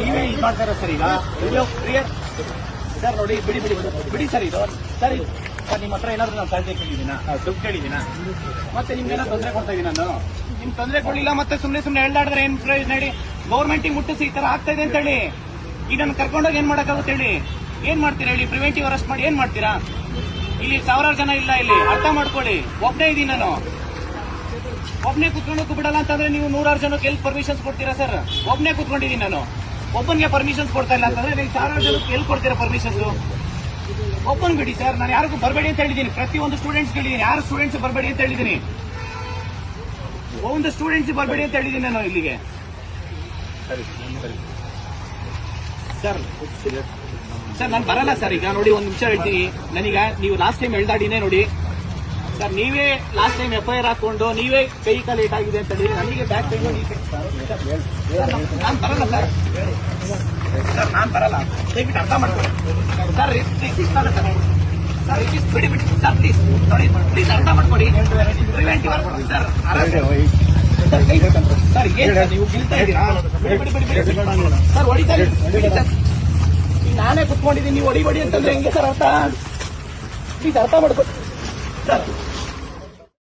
ನೀವೇ ಇದು ಮಾಡ್ತಾರ ಸರ್ ಈಗ ಕ್ಲಿಯರ್ ಸರ್ ನೋಡಿ ಬಿಡಿ ಸರ್ ಇದು ಸರ್ ಸರ್ ನಿಮ್ಮ ಹತ್ರ ಏನಾದ್ರು ನಾನು ಸಾಧ್ಯ ಕೇಳಿದ್ದೀನಾ ದುಡ್ಡು ಕೇಳಿದ್ದೀನಾ ಮತ್ತೆ ನಿಮ್ಗೇನೋ ತೊಂದರೆ ಕೊಡ್ತಾ ಇದೀನಿ ನಾನು ನಿಮ್ ತೊಂದರೆ ಕೊಡಲಿಲ್ಲ ಮತ್ತೆ ಸುಮ್ಮನೆ ಎಳ್ದಾಡಿದ್ರೆ ಏನ್ ಪ್ರಯೋಜನ ಹೇಳಿ ಗೌರ್ಮೆಂಟಿಗೆ ಮುಟ್ಟಿಸಿ ಈ ತರ ಆಗ್ತಾ ಇದೆ ಅಂತ ಹೇಳಿ ಈಗ ನನ್ನ ಕರ್ಕೊಂಡೋಗಿ ಏನ್ ಮಾಡಕ್ಕಾಗುತ್ತೆ ಹೇಳಿ ಏನ್ ಮಾಡ್ತೀರಾ ಹೇಳಿ ಪ್ರಿವೆಂಟಿವ್ ಅರೆಸ್ಟ್ ಮಾಡಿ ಏನ್ ಮಾಡ್ತೀರಾ ಇಲ್ಲಿ ಸಾವಿರಾರು ಜನ ಇಲ್ಲ ಇಲ್ಲಿ ಅರ್ಥ ಮಾಡ್ಕೊಳ್ಳಿ ಒಬ್ಬನೇ ಇದೀನಿ ನಾನು ಒಬ್ಬನೇ ಕುತ್ಕೊಂಡು ಬಿಡಲ್ಲ ಅಂತಂದ್ರೆ ನೀವು 100 ಜನಕ್ಕೆ ಎಲ್ಲಿ ಪರ್ಮಿಷನ್ಸ್ ಕೊಡ್ತೀರಾ ಸರ್ ಒಬ್ಬನೇ ಕುತ್ಕೊಂಡಿದ್ದೀನಿ ನಾನು ಒಬ್ಬನಿಗೆ ಪರ್ಮಿಷನ್ಸ್ ಕೊಡ್ತಾ ಇಲ್ಲ ಅಂತಂದ್ರೆ ನೀವು ಸಾವಿರಾರು ಜನಕ್ಕೆ ಎಲ್ಲಿ ಕೊಡ್ತೀರಾ ಪರ್ಮಿಷನ್ಸ್ ಒಬ್ಬನ್ ಬಿಡಿ ಸರ್ ನಾನು ಯಾರಿಗೂ ಬರಬೇಡಿ ಅಂತ ಹೇಳಿದ್ದೀನಿ ಪ್ರತಿಯೊಂದು ಸ್ಟೂಡೆಂಟ್ಸ್ ಹೇಳಿದ್ದೀನಿ ಯಾರು ಸ್ಟೂಡೆಂಟ್ಸ್ ಬರಬೇಡಿ ಅಂತ ಹೇಳಿದ್ದೀನಿ ಒಂದು ಸ್ಟೂಡೆಂಟ್ಸ್ ಬರಬೇಡಿ ಅಂತ ಹೇಳಿದ್ದೀನಿ ನಾನು ಇಲ್ಲಿಗೆ ಸರ್ ಸರ್ ನಾನು ಬರಲ್ಲ ಸರ್ ಈಗ ನೋಡಿ ಒಂದು ನಿಮಿಷ ಹೇಳ್ತೀನಿ ನನಗ ನೀವು ಲಾಸ್ಟ್ ಟೈಮ್ ಎಳ್ದಾಡಿನೇ ನೋಡಿ ಸರ್ ನೀವೇ ಲಾಸ್ಟ್ ಟೈಮ್ FIR ಹಾಕೊಂಡು ನೀವೇ ವೆಹಿಕಲ್ ಲೇಟ್ ಆಗಿದೆ ಅಂತ ಹೇಳಿ ನನಗೆ ಬ್ಯಾಕ್ ಟೈಮ್ ನಾನು ಬರಲ್ಲ ಸರ್ ಸರ್ ನಾನು ಬರಲ್ಲ ದಯವಿಟ್ಟು ಅರ್ಥ ಮಾಡ್ಕೊಳ್ಳಿ ಸರ್ ಸರ್ ಬಿಡಿ ಸರ್ ಪ್ಲೀಸ್ ನೋಡಿ ಪ್ಲೀಸ್ ಅರ್ಥ ಮಾಡ್ಕೊಡಿ ಪ್ರಿವೆಂಟಿವ್ ಸರ್ ಸರ್ ಏನ್ ನೀವು ಗಿಲ್ತಾ ಇದ್ದೀರಾ ಸರ್ ಹೊಡಿತಾ ಬಿಡಿ ಸರ್ ನಾನೇ ಕುತ್ಕೊಂಡಿದ್ದೀನಿ ನೀವು ಹೊಡಿ ಅಂತಂದ್ರೆ ಹೆಂಗೆ ಸರ್ ಅರ್ಥ ಪ್ಲೀಸ್ ಅರ್ಥ ಮಾಡ್ಕೊಳ್ಳಿ ಸರ್